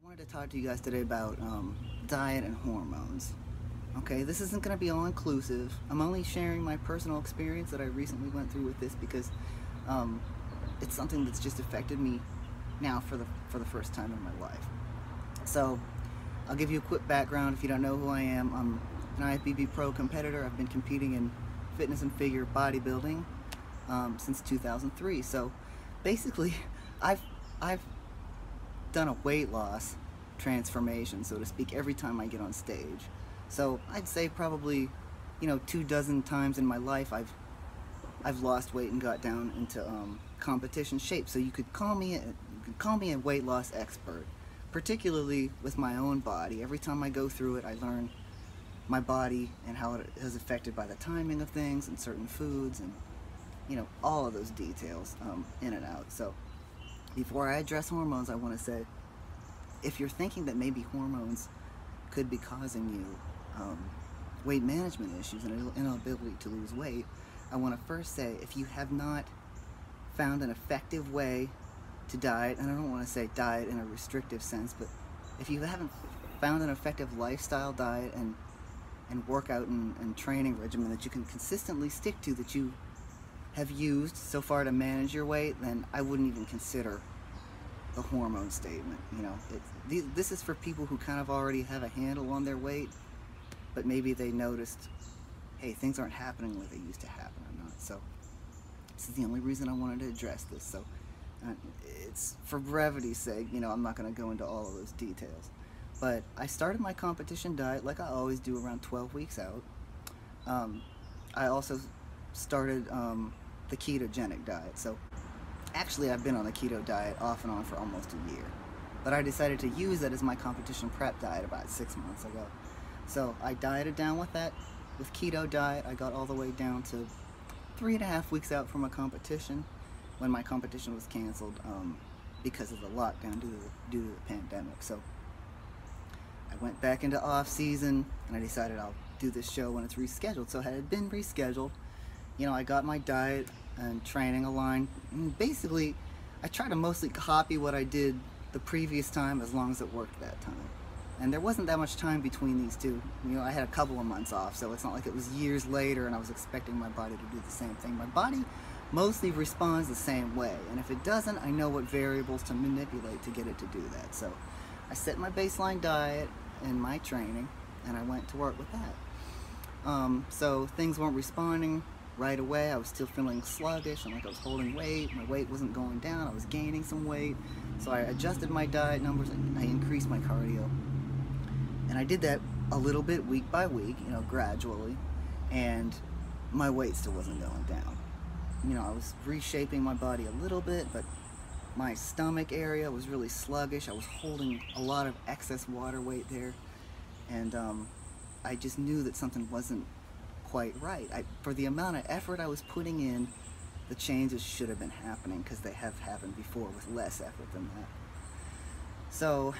Wanted to talk to you guys today about diet and hormones. Okay, this isn't going to be all inclusive. I'm only sharing my personal experience that I recently went through with this because um, it's something that's just affected me now for the first time in my life. So I'll give you a quick background if you don't know who I am. I'm an IFBB pro competitor. I've been competing in fitness and figure bodybuilding since 2003. So basically, I've I've done a weight loss transformation, so to speak, every time I get on stage. So I'd say probably, 24 times in my life I've lost weight and got down into competition shape. So you could call me a weight loss expert, particularly with my own body. Every time I go through it, I learn my body and how it is affected by the timing of things and certain foods and all of those details in and out. So before I address hormones, I want to say, if you're thinking that maybe hormones could be causing you weight management issues and an inability to lose weight, I want to first say, if you have not found an effective way to diet, and I don't want to say diet in a restrictive sense, but if you haven't found an effective lifestyle diet and workout and training regimen that you can consistently stick to, that you have used so far to manage your weight, then I wouldn't even consider the hormone statement. This is for people who kind of already have a handle on their weight, but maybe they noticed, hey, things aren't happening like they used to happen or not. So this is the only reason I wanted to address this. So it's for brevity's sake, I'm not going to go into all of those details. But I started my competition diet like I always do, around 12 weeks out. I also started the ketogenic diet. So actually I've been on the keto diet off and on for almost a year, but I decided to use that as my competition prep diet about 6 months ago. So I dieted down with that, with keto diet. I got all the way down to 3.5 weeks out from a competition, when my competition was canceled because of the lockdown due to the pandemic. So I went back into off season and I decided I'll do this show when it's rescheduled. So had it been rescheduled, I got my diet and training aligned. And basically, I try to mostly copy what I did the previous time, as long as it worked that time. And there wasn't that much time between these two. I had a couple of months off, so it's not like it was years later and I was expecting my body to do the same thing. My body mostly responds the same way, and if it doesn't, I know what variables to manipulate to get it to do that. So I set my baseline diet and my training, and I went to work with that. So things weren't responding right away. I was still feeling sluggish and like I was holding weight. My weight wasn't going down. I was gaining some weight. So I adjusted my diet numbers and I increased my cardio. And I did that a little bit week by week, gradually. And my weight still wasn't going down. I was reshaping my body a little bit, but my stomach area was really sluggish. I was holding a lot of excess water weight there. And I just knew that something wasn't quite right. For the amount of effort I was putting in, the changes should have been happening, because they have happened before with less effort than that. So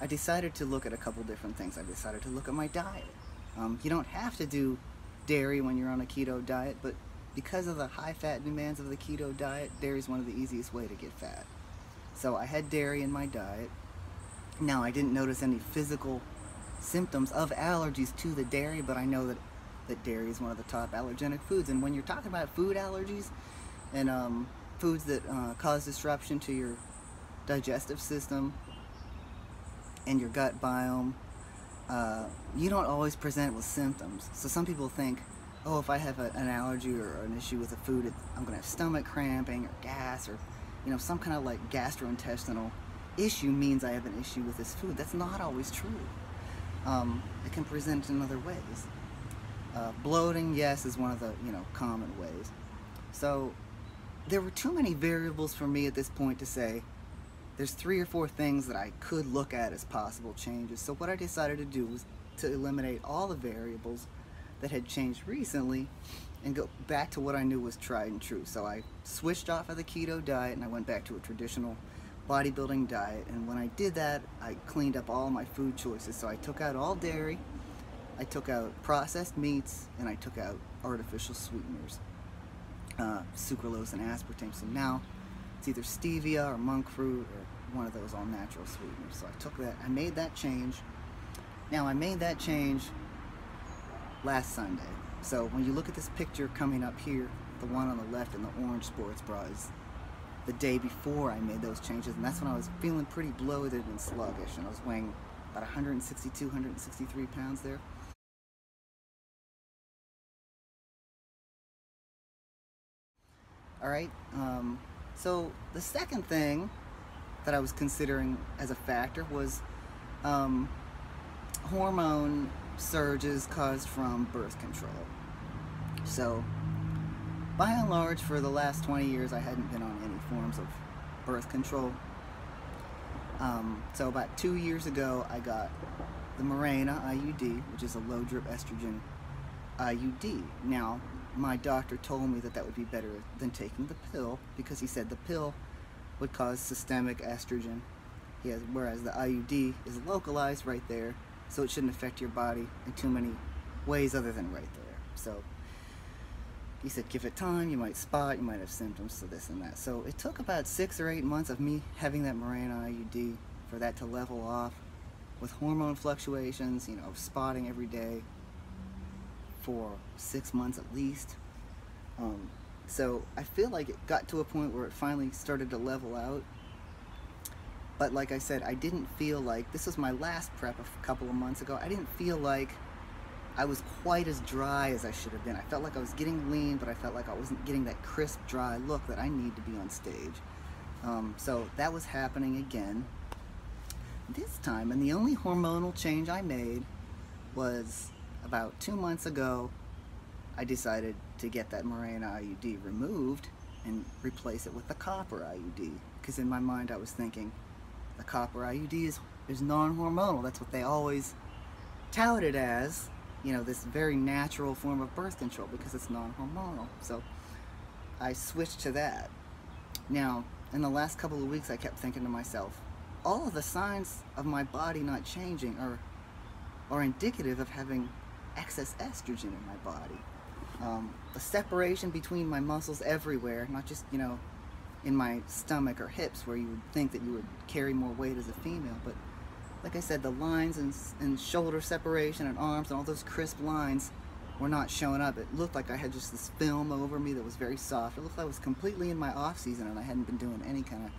I decided to look at a couple different things. I decided to look at my diet. You don't have to do dairy when you're on a keto diet, but because of the high fat demands of the keto diet, dairy is one of the easiest way to get fat. So I had dairy in my diet. Now, I didn't notice any physical symptoms of allergies to the dairy, but I know that dairy is one of the top allergenic foods. And when you're talking about food allergies and foods that cause disruption to your digestive system and your gut biome, you don't always present with symptoms. So some people think, oh, if I have an allergy or an issue with a food, I'm going to have stomach cramping or gas, or some kind of like gastrointestinal issue means I have an issue with this food. That's not always true. It can present in other ways. Bloating, yes, is one of the common ways. So there were too many variables for me at this point to say there's 3 or 4 things that I could look at as possible changes. So what I decided to do was to eliminate all the variables that had changed recently and go back to what I knew was tried and true. So I switched off of the keto diet and I went back to a traditional bodybuilding diet. And when I did that, I cleaned up all my food choices. So I took out all dairy, I took out processed meats, and I took out artificial sweeteners, sucralose and aspartame. So now It's either stevia or monk fruit or one of those all natural sweeteners. So I took that, I made that change. Now I made that change last Sunday. So when you look at this picture coming up here, the one on the left in the orange sports bra is the day before I made those changes, and that's when I was feeling pretty bloated and sluggish, and I was weighing about 162, 163 pounds there. All right, so the second thing that I was considering as a factor was hormone surges caused from birth control. So by and large, for the last 20 years, I hadn't been on any forms of birth control. So about 2 years ago, I got the Mirena IUD, which is a low drip estrogen IUD. Now, my doctor told me that that would be better than taking the pill, because he said the pill would cause systemic estrogen, whereas the IUD is localized right there, so it shouldn't affect your body in too many ways other than right there. So he said, give it time, you might spot, you might have symptoms, so this and that. So it took about 6 or 8 months of me having that Mirena IUD for that to level off with hormone fluctuations, you know, spotting every day for 6 months at least. So I feel like it got to a point where it finally started to level out. But like I said, I didn't feel like, this was my last prep a couple of months ago, I didn't feel like I was quite as dry as I should have been. I felt like I was getting lean, but I felt like I wasn't getting that crisp, dry look that I need to be on stage. So that was happening again this time, and the only hormonal change I made was about 2 months ago. I decided to get that Mirena IUD removed and replace it with the copper IUD, because in my mind I was thinking the copper IUD is non-hormonal. That's what they always tout it as, you know, this very natural form of birth control because it's non-hormonal. So I switched to that. Now, in the last couple of weeks, I kept thinking to myself, all of the signs of my body not changing are indicative of having excess estrogen in my body. The separation between my muscles everywhere, not just, you know, in my stomach or hips where you would think that you would carry more weight as a female, but like I said, the lines and shoulder separation and arms and all those crisp lines were not showing up. It looked like I had just this film over me that was very soft. It looked like I was completely in my off season and I hadn't been doing any kind of,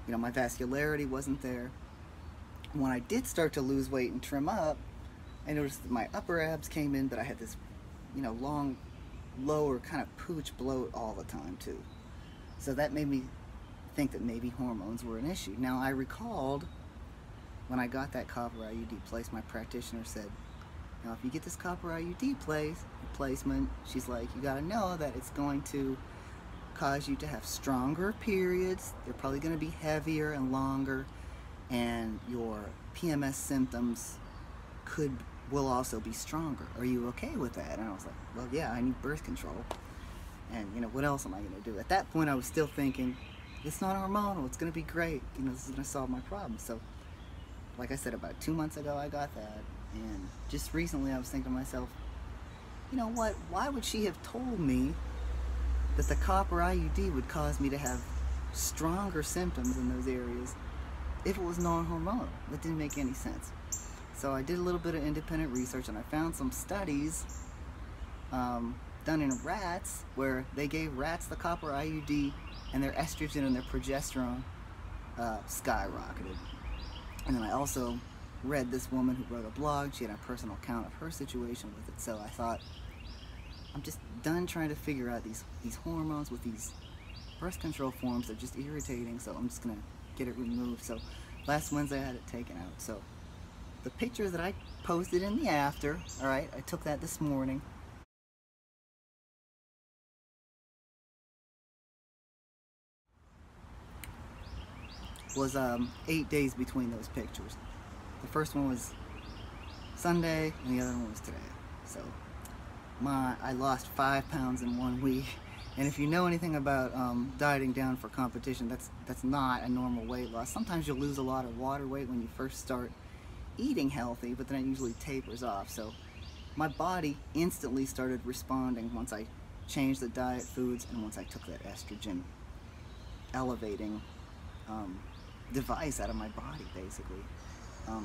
you know, my vascularity wasn't there. When I did start to lose weight and trim up, I noticed that my upper abs came in, but I had this, you know, long, lower kind of pooch bloat all the time too. So that made me think that maybe hormones were an issue. Now I recalled when I got that copper IUD placed, my practitioner said, now if you get this copper IUD placement, she's like, you gotta know that it's going to cause you to have stronger periods. They're probably gonna be heavier and longer, and your PMS symptoms will also be stronger. Are you okay with that? And I was like, well, yeah, I need birth control. And you know, what else am I gonna do? At that point, I was still thinking, it's not hormonal, it's gonna be great. You know, this is gonna solve my problem. So, like I said, about 2 months ago, I got that. And just recently, I was thinking to myself, you know what? Why would she have told me that the copper IUD would cause me to have stronger symptoms in those areas if it was non-hormonal? That didn't make any sense. So I did a little bit of independent research, and I found some studies done in rats where they gave rats the copper IUD and their estrogen and their progesterone skyrocketed. And then I also read this woman who wrote a blog. She had a personal account of her situation with it. So I thought, I'm just done trying to figure out these hormones with these birth control forms. They're just irritating, so I'm just gonna get it removed. So last Wednesday I had it taken out. So the picture that I posted in the after, all right, I took that this morning. Was 8 days between those pictures. The first one was Sunday and the other one was today. So I lost 5 pounds in 1 week. And if you know anything about dieting down for competition, that's not a normal weight loss. Sometimes you'll lose a lot of water weight when you first start eating healthy, but then it usually tapers off. So my body instantly started responding once I changed the diet, foods, and once I took that estrogen elevating device out of my body, basically.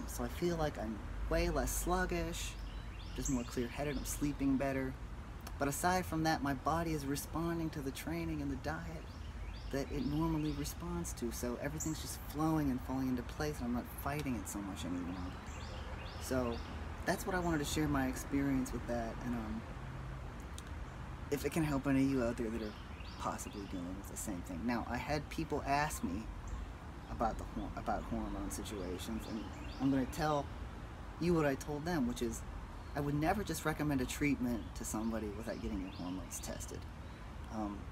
So I feel like I'm way less sluggish, just more clear-headed, I'm sleeping better. But aside from that, my body is responding to the training and the diet that it normally responds to. So everything's just flowing and falling into place, and I'm not fighting it so much anymore. So that's what I wanted to share, my experience with that. And if it can help any of you out there that are possibly dealing with the same thing. Now, I had people ask me about hormone situations, and I'm going to tell you what I told them, which is I would never just recommend a treatment to somebody without getting your hormones tested.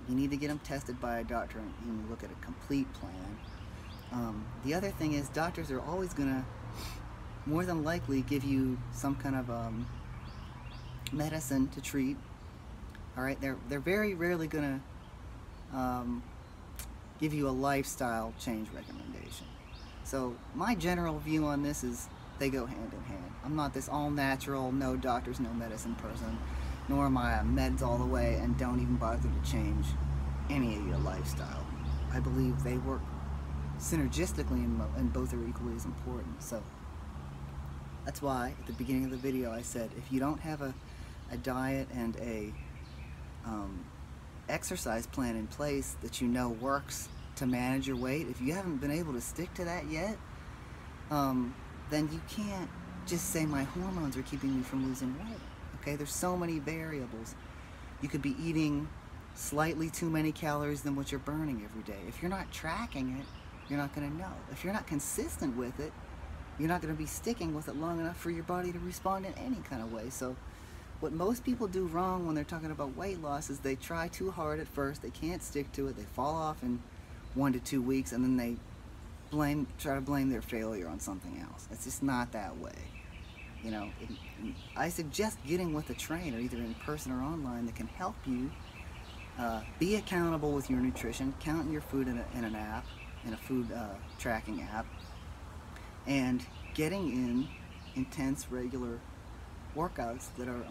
You need to get them tested by a doctor, and you look at a complete plan. The other thing is, doctors are always going to more than likely give you some kind of medicine to treat. All right, they're very rarely going to give you a lifestyle change recommendation. So my general view on this is they go hand in hand. I'm not this all-natural, no doctors, no medicine person, nor am I a meds all the way and don't even bother to change any of your lifestyle. I believe they work synergistically and both are equally as important. So that's why at the beginning of the video I said, if you don't have a diet and a exercise plan in place that you know works to manage your weight, if you haven't been able to stick to that yet, then you can't just say my hormones are keeping me from losing weight. Okay, there's so many variables. You could be eating slightly too many calories than what you're burning every day. If you're not tracking it, you're not going to know. If you're not consistent with it, you're not going to be sticking with it long enough for your body to respond in any kind of way. So what most people do wrong when they're talking about weight loss is they try too hard at first, they can't stick to it, they fall off in 1 to 2 weeks, and then they try to blame their failure on something else. It's just not that way. You know, I suggest getting with a trainer, either in person or online, that can help you be accountable with your nutrition, counting your food in an app, in a food tracking app, and getting in intense, regular workouts that are,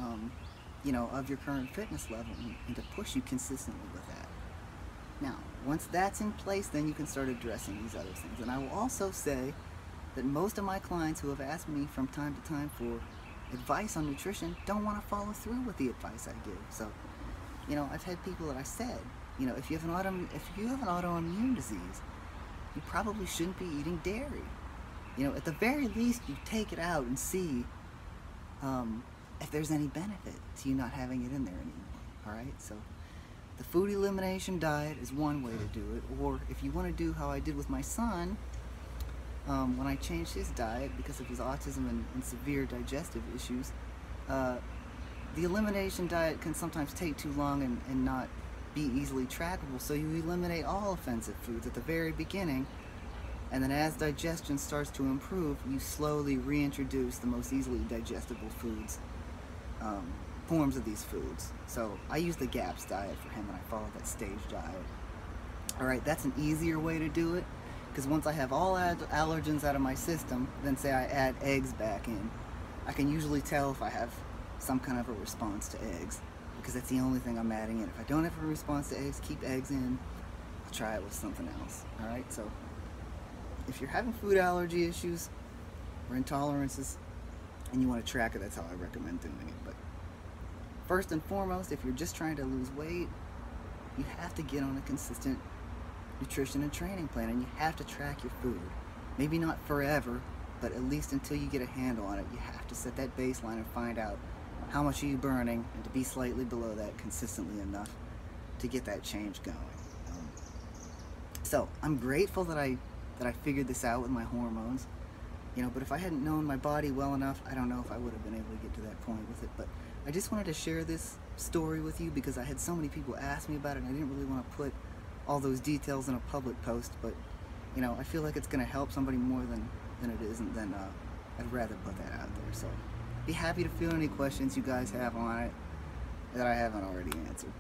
you know, of your current fitness level, and to push you consistently with that. Now, once that's in place, then you can start addressing these other things. And I will also say that most of my clients who have asked me from time to time for advice on nutrition don't want to follow through with the advice I give. So, you know, I've had people that I said, you know, if you have an autoimmune disease, you probably shouldn't be eating dairy. You know, at the very least, you take it out and see if there's any benefit to you not having it in there anymore. All right, so the food elimination diet is one way to do it. Or if you want to do how I did with my son, when I changed his diet because of his autism and severe digestive issues, the elimination diet can sometimes take too long and not be easily trackable. So you eliminate all offensive foods at the very beginning, and then as digestion starts to improve, you slowly reintroduce the most easily digestible foods, forms of these foods. So I use the GAPS diet for him, and I follow that stage diet. Alright, that's an easier way to do it, because once I have all allergens out of my system, then say I add eggs back in, I can usually tell if I have some kind of a response to eggs, because that's the only thing I'm adding in. If I don't have a response to eggs, keep eggs in. I'll try it with something else. Alright, so if you're having food allergy issues or intolerances and you want to track it, that's how I recommend doing it. But first and foremost, if you're just trying to lose weight, you have to get on a consistent nutrition and training plan, and you have to track your food. Maybe not forever, but at least until you get a handle on it. You have to set that baseline and find out how much are you burning, and to be slightly below that consistently enough to get that change going. So I'm grateful that I figured this out with my hormones, you know, but if I hadn't known my body well enough, I don't know if I would have been able to get to that point with it. But I just wanted to share this story with you because I had so many people ask me about it, and I didn't really want to put all those details in a public post, but you know, I feel like it's going to help somebody more than it isn't, then I'd rather put that out there. So be happy to field any questions you guys have on it that I haven't already answered.